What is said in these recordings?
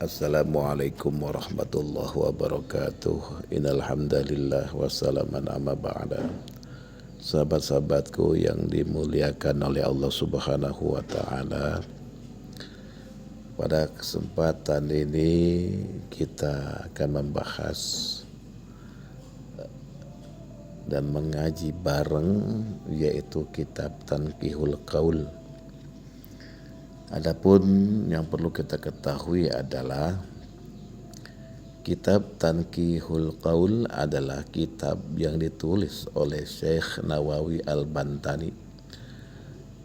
Assalamualaikum warahmatullahi wabarakatuh. Innal hamdalillah wassalaman amma ba'da. Sahabat-sahabatku yang dimuliakan oleh Allah Subhanahu wa taala. Pada kesempatan ini kita akan membahas dan mengaji bareng yaitu kitab Tanqihul Qaul. Adapun yang perlu kita ketahui adalah kitab Tanqihul Qaul adalah kitab yang ditulis oleh Syekh Nawawi Al-Bantani,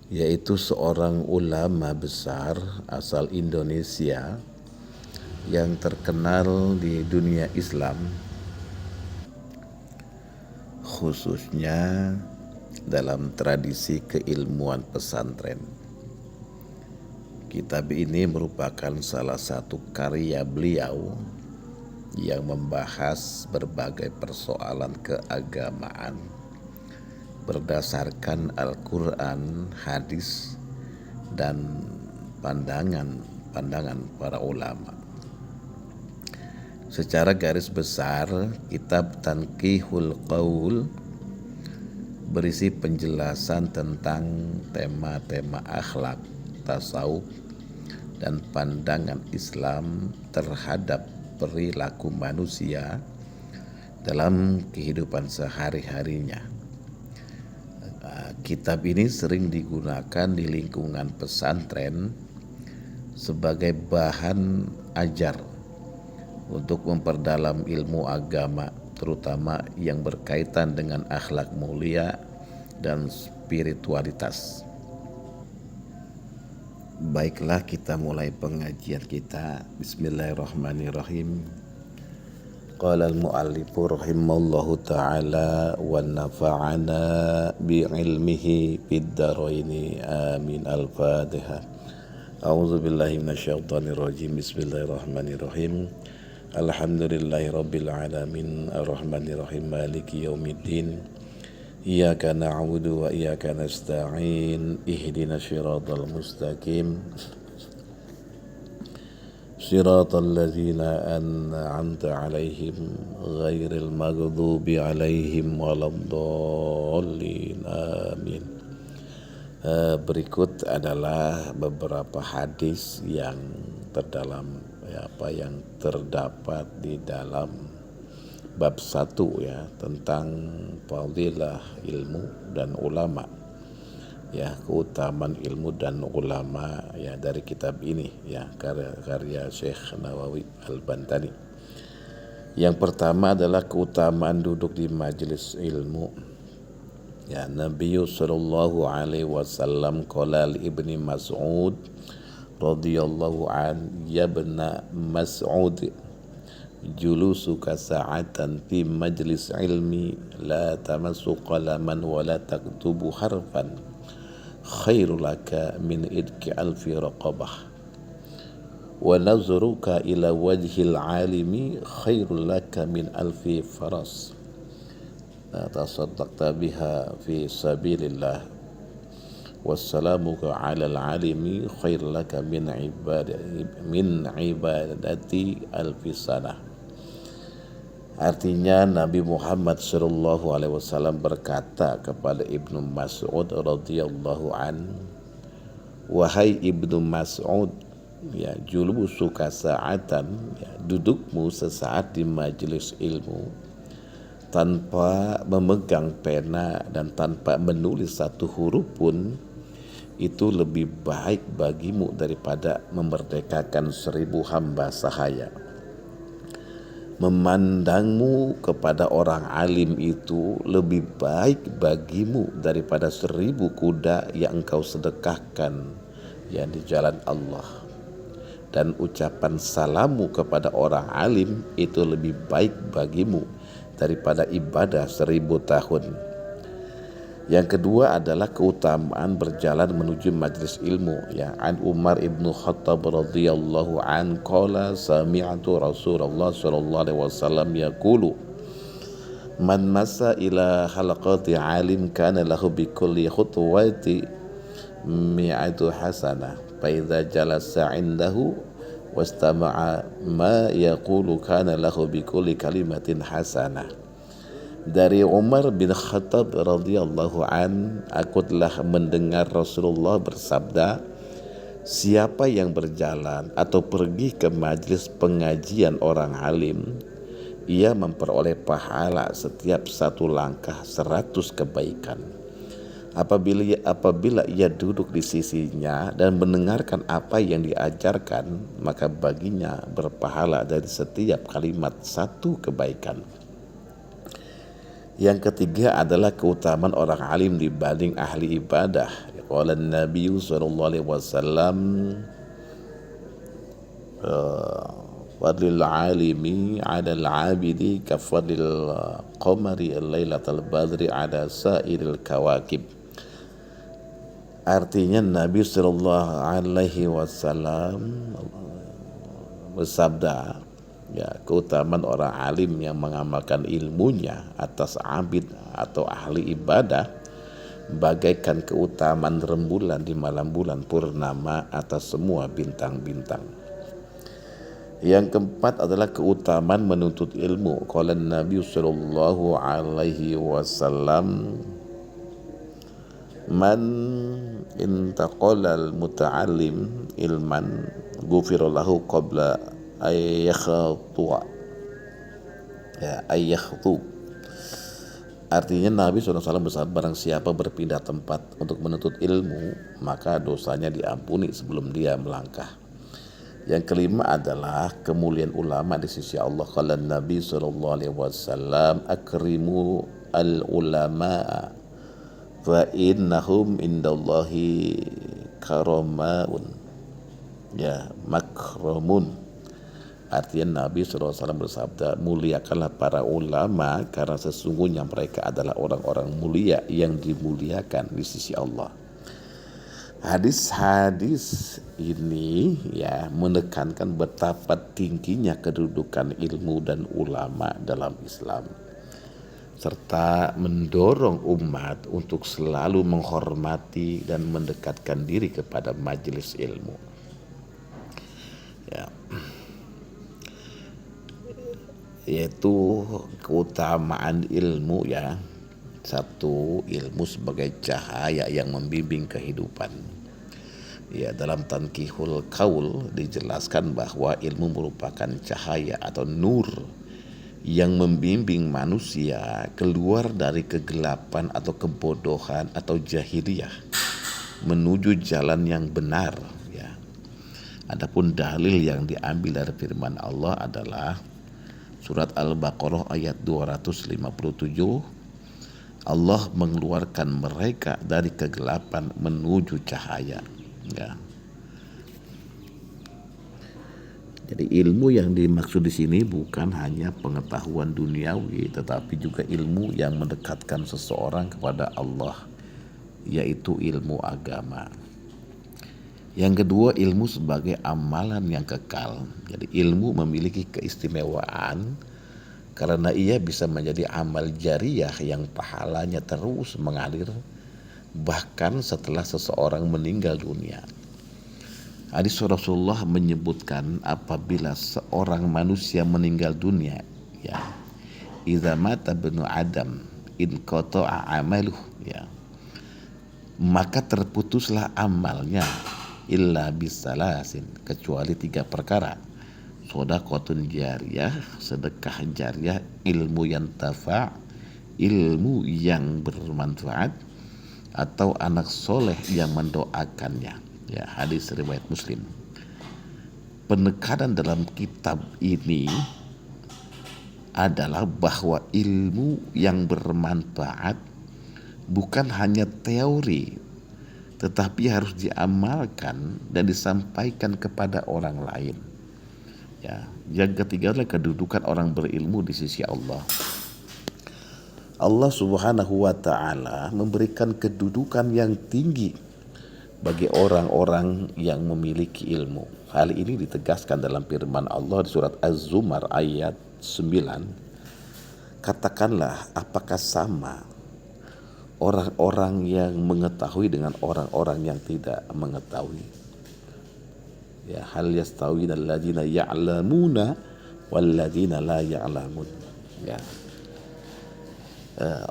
yaitu seorang ulama besar asal Indonesia yang terkenal di dunia Islam, khususnya dalam tradisi keilmuan pesantren. Kitab ini merupakan salah satu karya beliau yang membahas berbagai persoalan keagamaan berdasarkan Al-Quran, hadis, dan pandangan para ulama. Secara garis besar, kitab Tanqihul Qaul berisi penjelasan tentang tema-tema akhlak, tasawuf, dan pandangan Islam terhadap perilaku manusia dalam kehidupan sehari-harinya. Kitab ini sering digunakan di lingkungan pesantren sebagai bahan ajar untuk memperdalam ilmu agama, terutama yang berkaitan dengan akhlak mulia dan spiritualitas. Baiklah, kita mulai pengajian kita. Bismillahirrahmanirrahim. Qala al-mu'allifu rahimallahu ta'ala wa nafa'ana bi'ilmihi fid dharaini amin. Al-Fatihah. A'udzu billahi minasyaitonir rajim. Bismillahirrahmanirrahim. Alhamdulillahi rabbil alamin arrahmanir rahim maliki yaumiddin. Iyyaka na'budu wa iyyaka nasta'in ihdinas siratal mustaqim siratal ladzina an'amta 'alaihim ghairil maghdubi 'alaihim waladdallin amin. Berikut adalah beberapa hadis yang terdapat di dalam bab 1 tentang fadilah ilmu dan ulama, keutamaan ilmu dan ulama dari kitab ini karya Syekh Nawawi Al-Bantani. Yang pertama adalah keutamaan duduk di majelis ilmu. Nabi sallallahu alaihi wasallam qala li Ibni Mas'ud radhiyallahu an, ya ibna Mas'ud, julusuka sa'atan fi majlis ilmi la tamassu qalaman wa la taktubu harfan khairul laka min idki alfi raqabah wa nazruka ila wajhil alimi khairul laka min alfi faras tasaddaqta biha fi sabilillah wassalamuka ala alimi khairul laka min ibadati alfi sanah. Artinya Nabi Muhammad SAW berkata kepada Ibnu Mas'ud radhiyallahu an, wahai Ibnu Mas'ud, julusuka sa'atan, dudukmu sesaat di majelis ilmu tanpa memegang pena dan tanpa menulis satu huruf pun, itu lebih baik bagimu daripada memerdekakan 1000 hamba sahaya. Memandangmu kepada orang alim itu lebih baik bagimu daripada 1000 kuda yang engkau sedekahkan di jalan Allah. Dan ucapan salammu kepada orang alim itu lebih baik bagimu daripada ibadah 1000 tahun. Yang kedua adalah keutamaan berjalan menuju majlis ilmu. An Umar ibnu Khattab radhiyallahu an qala sami'tu Rasulullah sallallahu alaihi wasallam yaqulu man masa ila halaqati alim kana lahu bi kulli khutwati mi'atu hasanah fa idza jalasa indahu wastama'a ma yaqulu kana lahu bikulli kalimatin hasanah. Dari Umar bin Khattab radhiyallahu an, aku telah mendengar Rasulullah bersabda, siapa yang berjalan atau pergi ke majlis pengajian orang alim, ia memperoleh pahala setiap satu langkah 100 kebaikan. Apabila ia duduk di sisinya dan mendengarkan apa yang diajarkan, maka baginya berpahala dari setiap kalimat 1 kebaikan. Yang ketiga adalah keutamaan orang alim dibanding ahli ibadah. Qala Nabi sallallahu alaihi wasallam, fadlil alimi 'ala al-'abidi ka fadlil qamari lailatal badri 'ala sa'iril kawakib. Artinya Nabi sallallahu alaihi wasallam bersabda, ya, keutamaan orang alim yang mengamalkan ilmunya atas abid atau ahli ibadah bagaikan keutamaan rembulan di malam bulan purnama atas semua bintang-bintang. Yang keempat adalah keutamaan menuntut ilmu. Qala Nabi sallallahu alaihi wasallam, man intaqala al-muta'allim ilman ghufira lahu qabla ayyakhtu. Artinya Nabi SAW bersabda, barang siapa berpindah tempat untuk menuntut ilmu, maka dosanya diampuni sebelum dia melangkah. Yang kelima adalah kemuliaan ulama di sisi Allah. Qala Nabi SAW, akrimu al-ulama'a fa innahum indallahi karamaun, ya, makramun. Artinya Nabi SAW bersabda, muliakanlah para ulama karena sesungguhnya mereka adalah orang-orang mulia yang dimuliakan di sisi Allah. Hadis-hadis ini, ya, menekankan betapa tingginya kedudukan ilmu dan ulama dalam Islam, serta mendorong umat untuk selalu menghormati dan mendekatkan diri kepada majelis ilmu. Ya, yaitu keutamaan ilmu, ya. Satu, ilmu sebagai cahaya yang membimbing kehidupan. Ya, dalam Tanqihul Qaul dijelaskan bahwa ilmu merupakan cahaya atau nur yang membimbing manusia keluar dari kegelapan atau kebodohan atau jahiliyah menuju jalan yang benar, ya. Adapun dalil yang diambil dari firman Allah adalah surat Al-Baqarah ayat 257. Allah mengeluarkan mereka dari kegelapan menuju cahaya, ya. Jadi ilmu yang dimaksud di sini bukan hanya pengetahuan duniawi, tetapi juga ilmu yang mendekatkan seseorang kepada Allah, yaitu ilmu agama. Yang kedua, ilmu sebagai amalan yang kekal. Jadi ilmu memiliki keistimewaan karena ia bisa menjadi amal jariyah yang pahalanya terus mengalir bahkan setelah seseorang meninggal dunia. Hadis Rasulullah menyebutkan apabila seorang manusia meninggal dunia, ya, idza mata ibnu adam inqata'a amaluh, ya, maka terputuslah amalnya illa bisalasin, kecuali 3 perkara. Shadaqatun jariyah, sedekah jariyah, ilmu yang tafa', ilmu yang bermanfaat, atau anak soleh yang mendoakannya. Ya, hadis riwayat Muslim. Penekanan dalam kitab ini adalah bahwa ilmu yang bermanfaat bukan hanya teori, tetapi harus diamalkan dan disampaikan kepada orang lain. Ya, yang ketiga adalah kedudukan orang berilmu di sisi Allah. Allah Subhanahu wa ta'ala memberikan kedudukan yang tinggi bagi orang-orang yang memiliki ilmu. Hal ini ditegaskan dalam firman Allah di surat Az-Zumar ayat 9. Katakanlah, apakah sama orang-orang yang mengetahui dengan orang-orang yang tidak mengetahui? Ya, hal yastawina alladziina ya'lamuna walladziina la ya'lamun. Ya.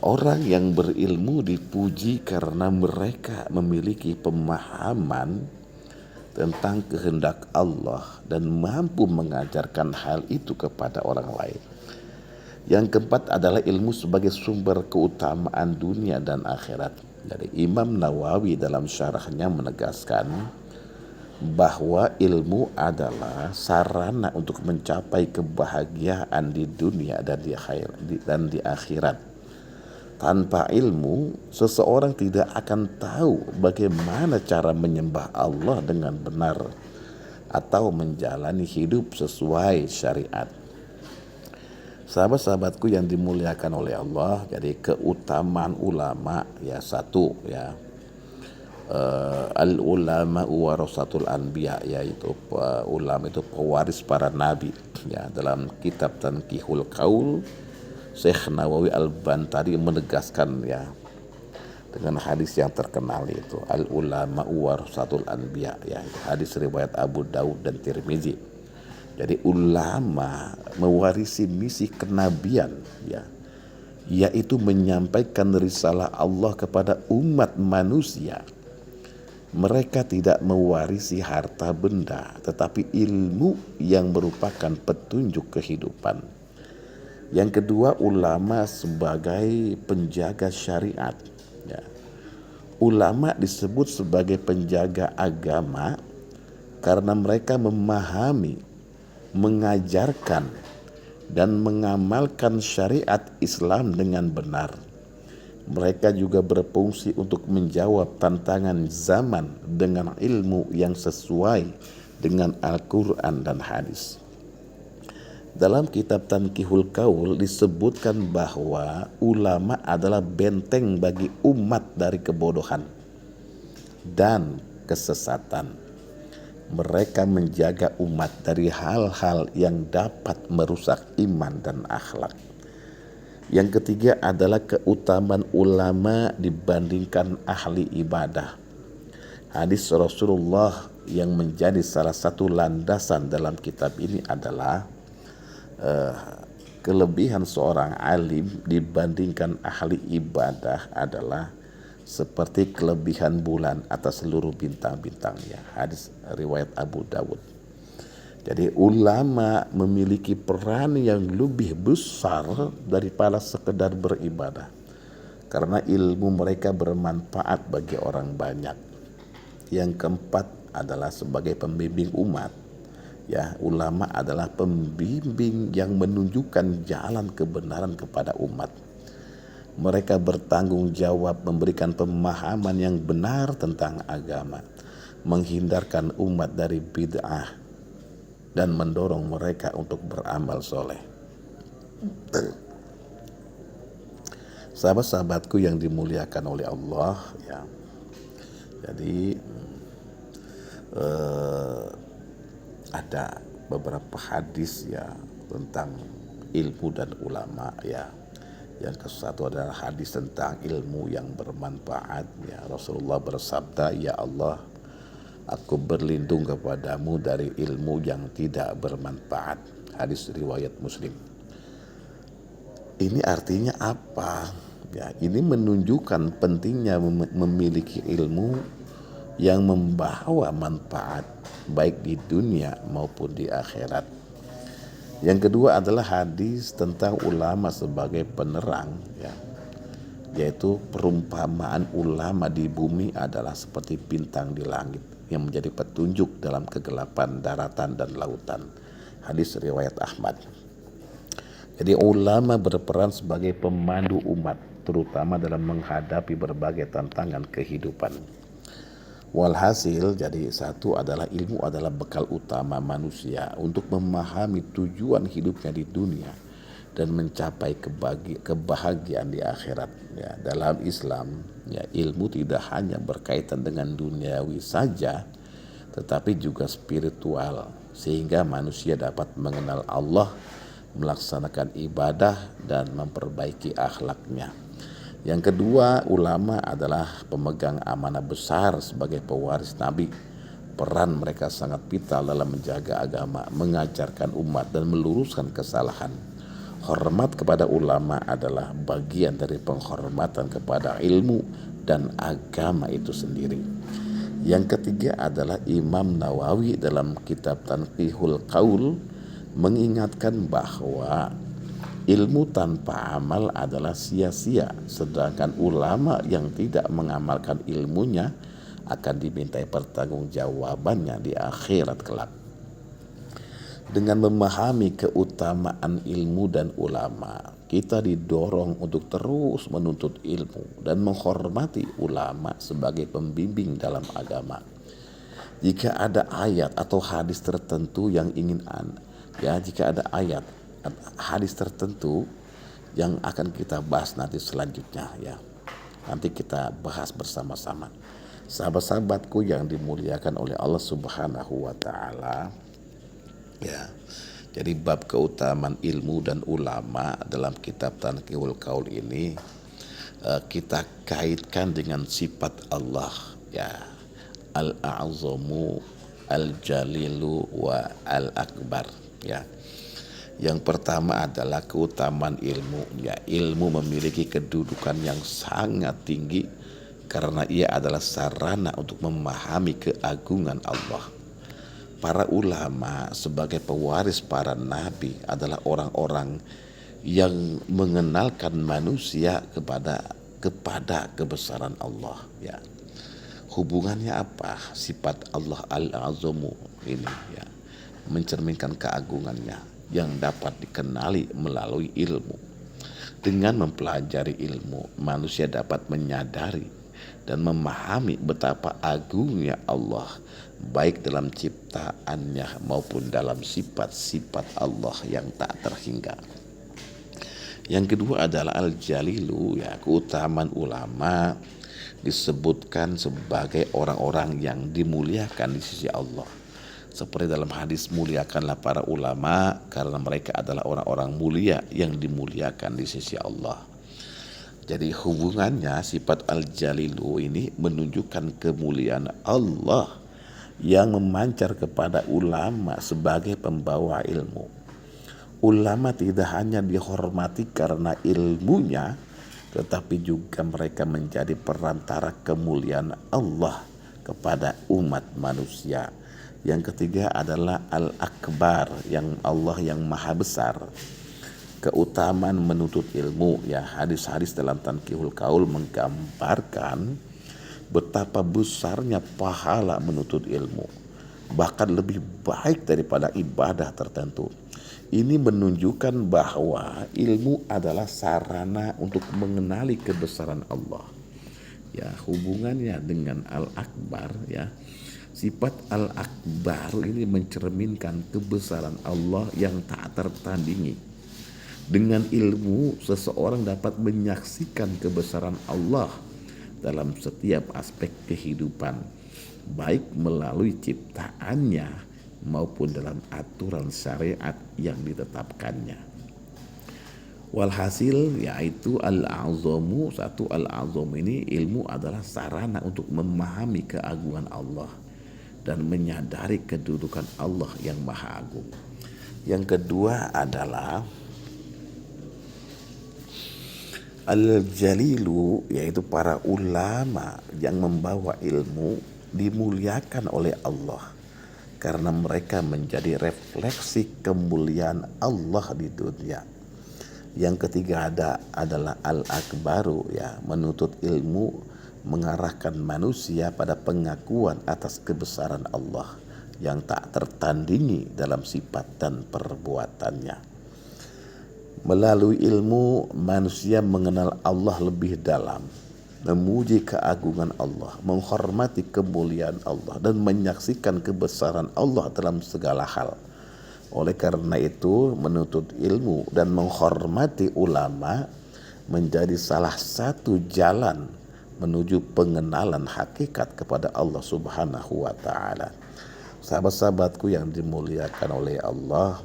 Orang yang berilmu dipuji karena mereka memiliki pemahaman tentang kehendak Allah dan mampu mengajarkan hal itu kepada orang lain. Yang keempat adalah ilmu sebagai sumber keutamaan dunia dan akhirat. Jadi Imam Nawawi dalam syarahnya menegaskan bahwa ilmu adalah sarana untuk mencapai kebahagiaan di dunia dan di akhirat. Tanpa ilmu, seseorang tidak akan tahu bagaimana cara menyembah Allah dengan benar atau menjalani hidup sesuai syariat. Sahabat-sahabatku yang dimuliakan oleh Allah, jadi keutamaan ulama ya satu ya, al ulama warasatul anbiya, yaitu ulama itu pewaris para nabi ya. Dalam kitab Tanqihul Qaul, Syekh Nawawi Al-Bantari menegaskan ya dengan hadis yang terkenal itu al ulama warasatul anbiya ya, hadis riwayat Abu Daud dan Tirmizi. Jadi ulama mewarisi misi kenabian ya, yaitu menyampaikan risalah Allah kepada umat manusia. Mereka tidak mewarisi harta benda, tetapi ilmu yang merupakan petunjuk kehidupan. Yang kedua, ulama sebagai penjaga syariat. Ya. Ulama disebut sebagai penjaga agama karena mereka memahami, mengajarkan, dan mengamalkan syariat Islam dengan benar. Mereka juga berfungsi untuk menjawab tantangan zaman dengan ilmu yang sesuai dengan Al-Quran dan hadis. Dalam kitab Tanqihul Qaul disebutkan bahwa ulama adalah benteng bagi umat dari kebodohan dan kesesatan. Mereka menjaga umat dari hal-hal yang dapat merusak iman dan akhlak. Yang ketiga adalah keutamaan ulama dibandingkan ahli ibadah. Hadis Rasulullah yang menjadi salah satu landasan dalam kitab ini adalah kelebihan seorang alim dibandingkan ahli ibadah adalah seperti kelebihan bulan atas seluruh bintang-bintangnya. Hadis riwayat Abu Dawud. Jadi ulama memiliki peran yang lebih besar daripada sekedar beribadah, karena ilmu mereka bermanfaat bagi orang banyak. Yang keempat adalah sebagai pembimbing umat. Ya, ulama adalah pembimbing yang menunjukkan jalan kebenaran kepada umat. Mereka bertanggung jawab memberikan pemahaman yang benar tentang agama, menghindarkan umat dari bid'ah, dan mendorong mereka untuk beramal soleh. Sahabat-sahabatku yang dimuliakan oleh Allah ya. Jadi ada beberapa hadis ya tentang ilmu dan ulama ya. Yang ke-1 adalah hadis tentang ilmu yang bermanfaat ya. Rasulullah bersabda, "Ya Allah, aku berlindung kepadamu dari ilmu yang tidak bermanfaat." Hadis riwayat Muslim. Ini artinya apa? Ya, ini menunjukkan pentingnya memiliki ilmu yang membawa manfaat baik di dunia maupun di akhirat. Yang kedua adalah hadis tentang ulama sebagai penerang ya. Yaitu perumpamaan ulama di bumi adalah seperti bintang di langit yang menjadi petunjuk dalam kegelapan daratan dan lautan. Hadis riwayat Ahmad. Jadi ulama berperan sebagai pemandu umat, terutama dalam menghadapi berbagai tantangan kehidupan. Walhasil, jadi satu adalah ilmu adalah bekal utama manusia untuk memahami tujuan hidupnya di dunia dan mencapai kebahagiaan di akhirat. Ya, dalam Islam, ya, ilmu tidak hanya berkaitan dengan duniawi saja, tetapi juga spiritual, sehingga manusia dapat mengenal Allah, melaksanakan ibadah, dan memperbaiki akhlaknya. Yang kedua, ulama adalah pemegang amanah besar sebagai pewaris Nabi. peran mereka sangat vital dalam menjaga agama, mengajarkan umat dan meluruskan kesalahan. Hormat kepada ulama adalah bagian dari penghormatan kepada ilmu dan agama itu sendiri. Yang ketiga adalah Imam Nawawi dalam kitab Tanqihul Qaul mengingatkan bahwa ilmu tanpa amal adalah sia-sia, sedangkan ulama yang tidak mengamalkan ilmunya akan dimintai pertanggungjawabannya di akhirat kelak. Dengan memahami keutamaan ilmu dan ulama, kita didorong untuk terus menuntut ilmu dan menghormati ulama sebagai pembimbing dalam agama. Jika ada ayat atau hadis tertentu yang jika ada ayat hadis tertentu yang akan kita bahas nanti selanjutnya, nanti kita bahas bersama-sama. Sahabat-sahabatku yang dimuliakan oleh Allah Subhanahu wa taala, jadi bab keutamaan ilmu dan ulama dalam kitab Tanqihul Qaul ini kita kaitkan dengan sifat Allah, Al-A'zamu, Al-Jalilu wa Al-Akbar. Yang pertama adalah keutamaan ilmu. Ilmu memiliki kedudukan yang sangat tinggi karena ia adalah sarana untuk memahami keagungan Allah. Para ulama sebagai pewaris para nabi adalah orang-orang yang mengenalkan manusia kepada kebesaran Allah. Hubungannya apa? Sifat Allah Al-Azamu ini mencerminkan keagungannya yang dapat dikenali melalui ilmu. Dengan mempelajari ilmu, manusia dapat menyadari dan memahami betapa agungnya Allah, baik dalam ciptaannya maupun dalam sifat-sifat Allah yang tak terhingga. Yang kedua adalah Al-Jalilu, keutamaan ulama disebutkan sebagai orang-orang yang dimuliakan di sisi Allah. Seperti dalam hadis, muliakanlah para ulama karena mereka adalah orang-orang mulia yang dimuliakan di sisi Allah. Jadi hubungannya sifat Al-Jalilu ini menunjukkan kemuliaan Allah yang memancar kepada ulama sebagai pembawa ilmu. Ulama tidak hanya dihormati karena ilmunya, tetapi juga mereka menjadi perantara kemuliaan Allah kepada umat manusia. Yang ketiga adalah Al-Akbar, yang Allah yang maha besar. Keutamaan menuntut ilmu, hadis-hadis dalam Tanqihul Qaul menggambarkan betapa besarnya pahala menuntut ilmu, bahkan lebih baik daripada ibadah tertentu. Ini menunjukkan bahwa ilmu adalah sarana untuk mengenali kebesaran Allah. Hubungannya dengan Al-Akbar, sifat Al-Akbar ini mencerminkan kebesaran Allah yang tak tertandingi. Dengan ilmu, seseorang dapat menyaksikan kebesaran Allah dalam setiap aspek kehidupan, baik melalui ciptaannya maupun dalam aturan syariat yang ditetapkannya. Walhasil yaitu Al-Azamu, Al-Azam ini ilmu adalah sarana untuk memahami keagungan Allah dan menyadari kedudukan Allah yang maha agung. Yang kedua adalah Al-Jalilu, yaitu para ulama yang membawa ilmu dimuliakan oleh Allah karena mereka menjadi refleksi kemuliaan Allah di dunia. Yang ketiga adalah Al-Akbaru, menuntut ilmu mengarahkan manusia pada pengakuan atas kebesaran Allah yang tak tertandingi dalam sifat dan perbuatannya. Melalui ilmu, manusia mengenal Allah lebih dalam, memuji keagungan Allah, menghormati kemuliaan Allah, dan menyaksikan kebesaran Allah dalam segala hal. Oleh karena itu, menuntut ilmu dan menghormati ulama menjadi salah satu jalan menuju pengenalan hakikat kepada Allah Subhanahu wa ta'ala. Sahabat-sahabatku yang dimuliakan oleh Allah,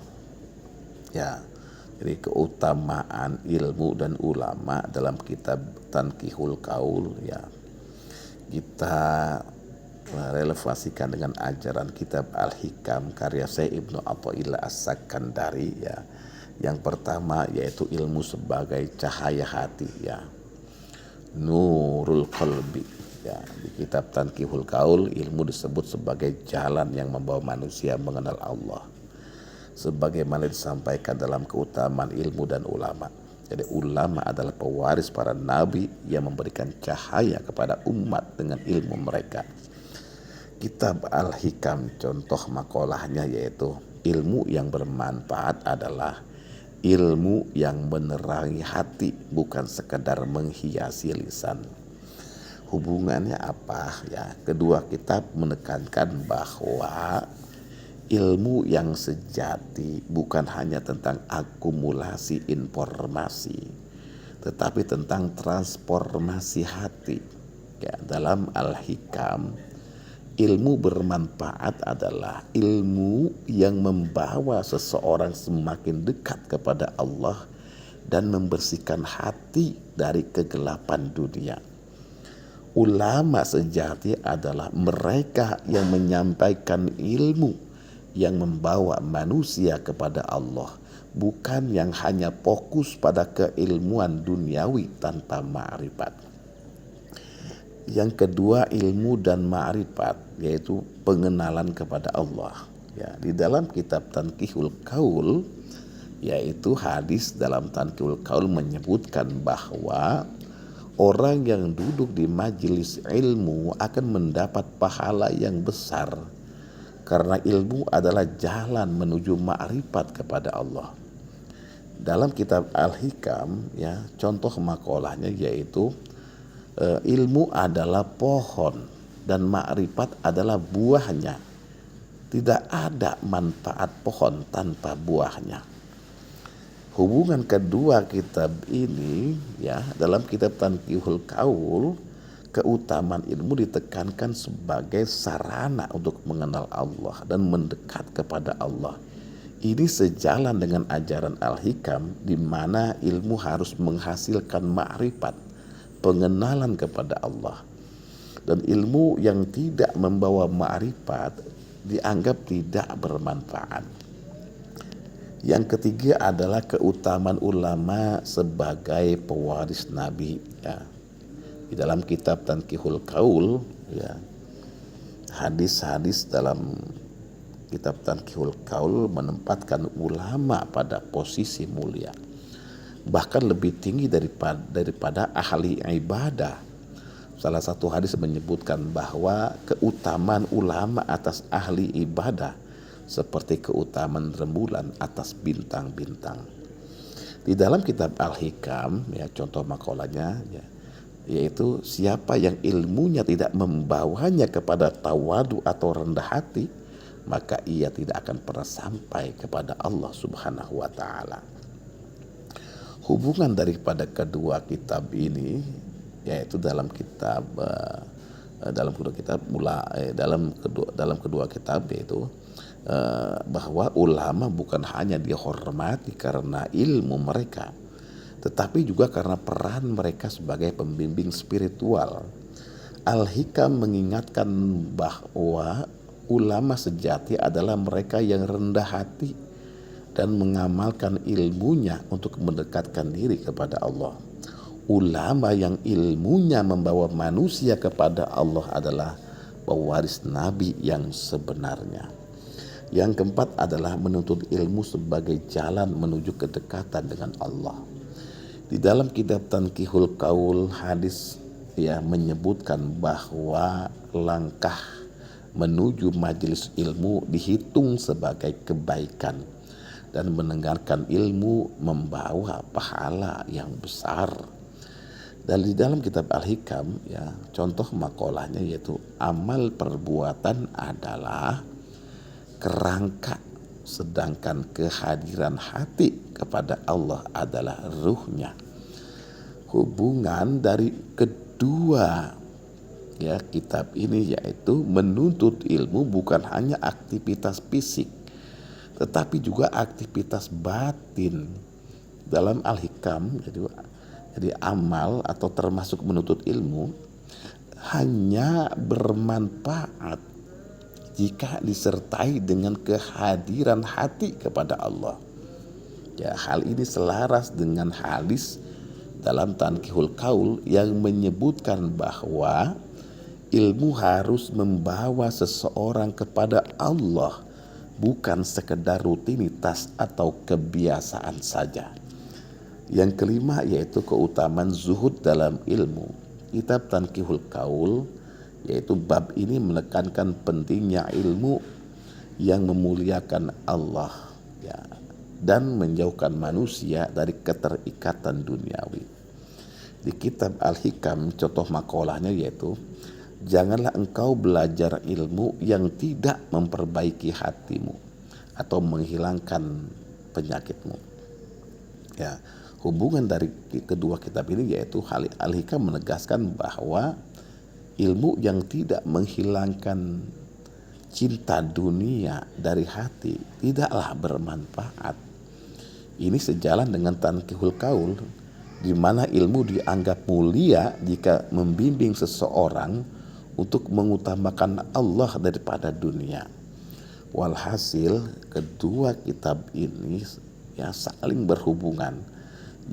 jadi keutamaan ilmu dan ulama dalam kitab Tanqihul Qaul, kita merelevasikan dengan ajaran kitab Al-Hikam karya Syekh Ibnu Athaillah As-Sakandari ya. Yang pertama yaitu ilmu sebagai cahaya hati ya. Nurul qalbi ya. Di kitab Tanqihul Qaul ilmu disebut sebagai jalan yang membawa manusia mengenal Allah. Sebagaimana disampaikan dalam keutamaan ilmu dan ulama. Jadi ulama adalah pewaris para nabi yang memberikan cahaya kepada umat dengan ilmu mereka. Kitab Al-Hikam contoh makolahnya yaitu ilmu yang bermanfaat adalah ilmu yang menerangi hati, bukan sekedar menghiasi lisan. Hubungannya apa ya? Kedua kitab menekankan bahwa ilmu yang sejati bukan hanya tentang akumulasi informasi, tetapi tentang transformasi hati. Ya, dalam Al-Hikam, ilmu bermanfaat adalah ilmu yang membawa seseorang semakin dekat kepada Allah dan membersihkan hati dari kegelapan dunia. Ulama sejati adalah mereka yang menyampaikan ilmu yang membawa manusia kepada Allah, bukan yang hanya fokus pada keilmuan duniawi tanpa ma'rifat. Yang kedua ilmu dan ma'rifat yaitu pengenalan kepada Allah. Ya, di dalam kitab Tanqihul Qaul yaitu hadis dalam Tanqihul Qaul menyebutkan bahwa orang yang duduk di majelis ilmu akan mendapat pahala yang besar karena ilmu adalah jalan menuju ma'rifat kepada Allah. Dalam kitab Al-Hikam ya contoh makolahnya yaitu ilmu adalah pohon dan ma'rifat adalah buahnya. Tidak ada manfaat pohon tanpa buahnya. Hubungan kedua kitab ini ya dalam kitab Tanqihul Qaul, keutamaan ilmu ditekankan sebagai sarana untuk mengenal Allah dan mendekat kepada Allah. Ini sejalan dengan ajaran Al-Hikam di mana ilmu harus menghasilkan ma'rifat, pengenalan kepada Allah. Dan ilmu yang tidak membawa ma'rifat dianggap tidak bermanfaat. Yang ketiga adalah keutamaan ulama sebagai pewaris Nabi ya. Di dalam kitab Tanqihul Qaul ya, hadis-hadis dalam kitab Tanqihul Qaul menempatkan ulama pada posisi mulia, bahkan lebih tinggi daripada ahli ibadah. Salah satu hadis menyebutkan bahwa keutamaan ulama atas ahli ibadah seperti keutamaan rembulan atas bintang-bintang. Di dalam kitab Al-Hikam ya contoh makolahnya ya, yaitu siapa yang ilmunya tidak membawanya kepada tawadu atau rendah hati, maka ia tidak akan pernah sampai kepada Allah Subhanahu wa taala. Hubungan daripada kedua kitab ini yaitu dalam kedua kitab yaitu bahwa ulama bukan hanya dihormati karena ilmu mereka, tetapi juga karena peran mereka sebagai pembimbing spiritual. Al-Hikam mengingatkan bahwa ulama sejati adalah mereka yang rendah hati dan mengamalkan ilmunya untuk mendekatkan diri kepada Allah. Ulama yang ilmunya membawa manusia kepada Allah adalah pewaris Nabi yang sebenarnya. Yang keempat adalah menuntut ilmu sebagai jalan menuju kedekatan dengan Allah. Di dalam kitab Tanqihul Qaul hadis ya menyebutkan bahwa langkah menuju majelis ilmu dihitung sebagai kebaikan dan mendengarkan ilmu membawa pahala yang besar. Dan di dalam kitab Al-Hikam ya contoh makolahnya yaitu amal perbuatan adalah kerangka, sedangkan kehadiran hati kepada Allah adalah ruhnya. Hubungan dari kedua ya kitab ini yaitu menuntut ilmu bukan hanya aktivitas fisik, tetapi juga aktivitas batin. Dalam Al-Hikam jadi amal atau termasuk menuntut ilmu hanya bermanfaat jika disertai dengan kehadiran hati kepada Allah. Ya, hal ini selaras dengan hadis dalam Tanqihul Qaul yang menyebutkan bahwa ilmu harus membawa seseorang kepada Allah, bukan sekedar rutinitas atau kebiasaan saja. Yang kelima yaitu keutamaan zuhud dalam ilmu. Kitab Tanqihul Qaul, yaitu bab ini menekankan pentingnya ilmu yang memuliakan Allah, ya, dan menjauhkan manusia dari keterikatan duniawi. Di kitab Al-Hikam contoh makalahnya yaitu, janganlah engkau belajar ilmu yang tidak memperbaiki hatimu atau menghilangkan penyakitmu. Ya, hubungan dari kedua kitab ini yaitu Al-Hikam menegaskan bahwa ilmu yang tidak menghilangkan cinta dunia dari hati tidaklah bermanfaat. Ini sejalan dengan Tanqihul Qaul, di mana ilmu dianggap mulia jika membimbing seseorang untuk mengutamakan Allah daripada dunia. Walhasil kedua kitab ini ya saling berhubungan.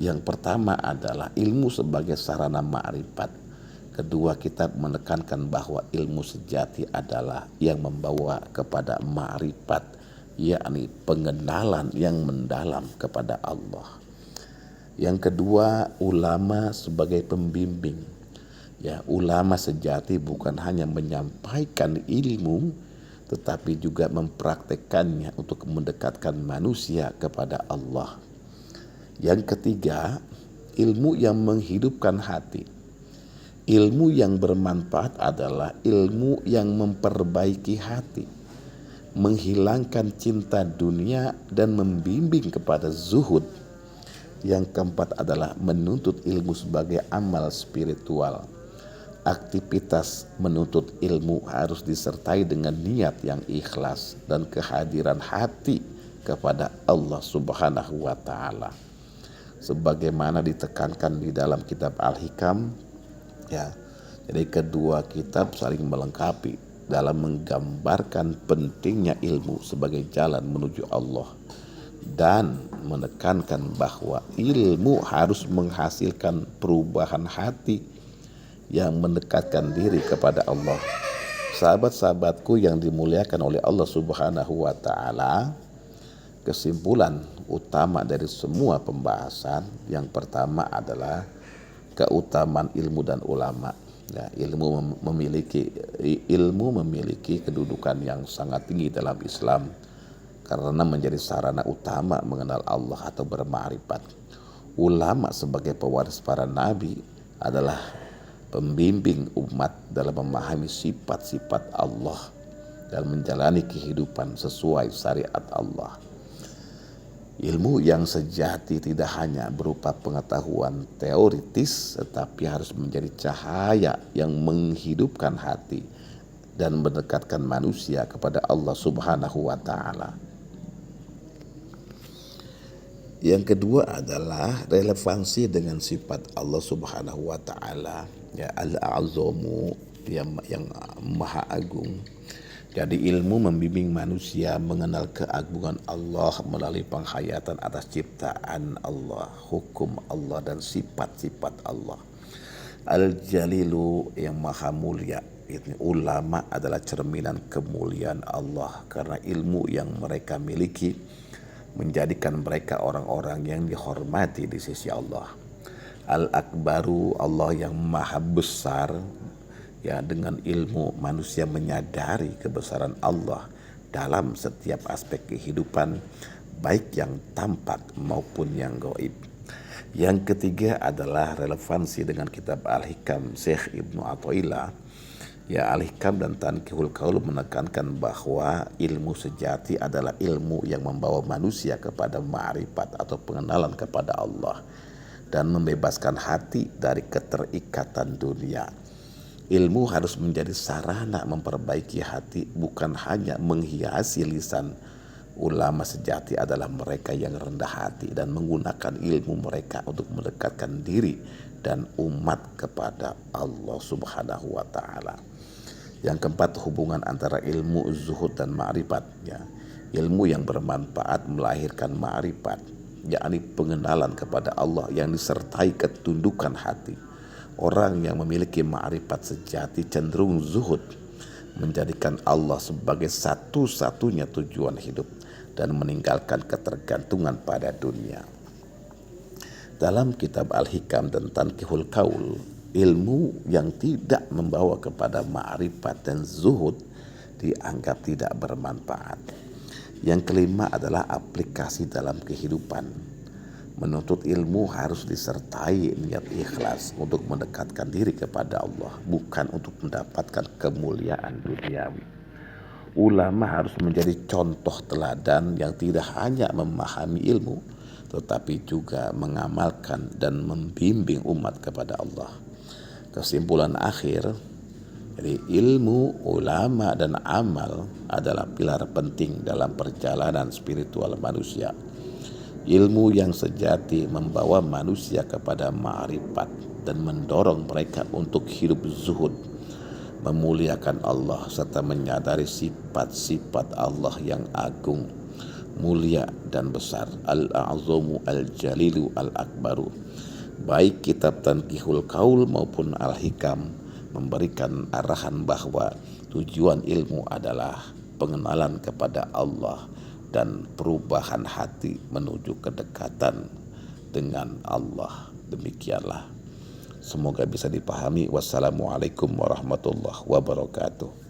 Yang pertama adalah ilmu sebagai sarana ma'rifat. Kedua kitab menekankan bahwa ilmu sejati adalah yang membawa kepada ma'rifat, yakni pengenalan yang mendalam kepada Allah. Yang kedua, ulama sebagai pembimbing. Ya, ulama sejati bukan hanya menyampaikan ilmu, tetapi juga mempraktekannya untuk mendekatkan manusia kepada Allah. Yang ketiga, ilmu yang menghidupkan hati. Ilmu yang bermanfaat adalah ilmu yang memperbaiki hati, menghilangkan cinta dunia dan membimbing kepada zuhud. Yang keempat adalah menuntut ilmu sebagai amal spiritual. Aktivitas menuntut ilmu harus disertai dengan niat yang ikhlas dan kehadiran hati kepada Allah Subhanahu wa Ta'ala. Sebagaimana ditekankan di dalam kitab Al-Hikam, ya, jadi kedua kitab saling melengkapi dalam menggambarkan pentingnya ilmu sebagai jalan menuju Allah dan menekankan bahwa ilmu harus menghasilkan perubahan hati yang mendekatkan diri kepada Allah. Sahabat-sahabatku yang dimuliakan oleh Allah Subhanahu wa Ta'ala, kesimpulan utama dari semua pembahasan yang pertama adalah keutamaan ilmu dan ulama. Ya, ilmu memiliki kedudukan yang sangat tinggi dalam Islam karena menjadi sarana utama mengenal Allah atau berma'rifat. Ulama sebagai pewaris para nabi adalah pembimbing umat dalam memahami sifat-sifat Allah dan menjalani kehidupan sesuai syariat Allah. Ilmu yang sejati tidak hanya berupa pengetahuan teoritis, tetapi harus menjadi cahaya yang menghidupkan hati dan mendekatkan manusia kepada Allah Subhanahu wa Ta'ala. Yang kedua adalah relevansi dengan sifat Allah Subhanahu wa Ta'ala, ya, Al-A'zamu, yang Maha Agung. Jadi ilmu membimbing manusia mengenal keagungan Allah melalui penghayatan atas ciptaan Allah, hukum Allah dan sifat-sifat Allah. Al-Jalilu yang maha mulia. Ulama adalah cerminan kemuliaan Allah karena ilmu yang mereka miliki menjadikan mereka orang-orang yang dihormati di sisi Allah. Al-Akbaru, Allah yang maha besar. Ya, dengan ilmu manusia menyadari kebesaran Allah dalam setiap aspek kehidupan, baik yang tampak maupun yang gaib. Yang ketiga adalah relevansi dengan kitab Al-Hikam Syekh Ibnu Athaillah. Ya, Al-Hikam dan Tanqihul Qaul menekankan bahwa ilmu sejati adalah ilmu yang membawa manusia kepada ma'rifat atau pengenalan kepada Allah dan membebaskan hati dari keterikatan dunia. Ilmu harus menjadi sarana memperbaiki hati, bukan hanya menghiasi lisan Ulama sejati adalah mereka yang rendah hati dan menggunakan ilmu mereka untuk mendekatkan diri dan umat kepada Allah Subhanahu wa taala. Yang keempat, hubungan antara ilmu, zuhud dan ma'rifat, ya. Ilmu yang bermanfaat melahirkan ma'rifat, yakni pengenalan kepada Allah yang disertai ketundukan hati. Orang yang memiliki ma'rifat sejati cenderung zuhud, menjadikan Allah sebagai satu-satunya tujuan hidup dan meninggalkan ketergantungan pada dunia. Dalam kitab Al-Hikam dan Tanqihul Qaul, ilmu yang tidak membawa kepada ma'rifat dan zuhud dianggap tidak bermanfaat. Yang kelima adalah aplikasi dalam kehidupan. Menuntut ilmu harus disertai niat ikhlas untuk mendekatkan diri kepada Allah, bukan untuk mendapatkan kemuliaan duniawi. Ulama harus menjadi contoh teladan yang tidak hanya memahami ilmu, tetapi juga mengamalkan dan membimbing umat kepada Allah. Kesimpulan akhir, jadi ilmu, ulama, dan amal adalah pilar penting dalam perjalanan spiritual manusia. Ilmu yang sejati membawa manusia kepada ma'rifat dan mendorong mereka untuk hidup zuhud, memuliakan Allah serta menyadari sifat-sifat Allah yang agung, mulia dan besar, al-a'zamu al-jalilu al-akbaru. Baik kitab Tanqihul Qaul maupun Al-Hikam memberikan arahan bahwa tujuan ilmu adalah pengenalan kepada Allah dan perubahan hati menuju kedekatan dengan Allah. Demikianlah. Semoga bisa dipahami. Wassalamualaikum warahmatullahi wabarakatuh.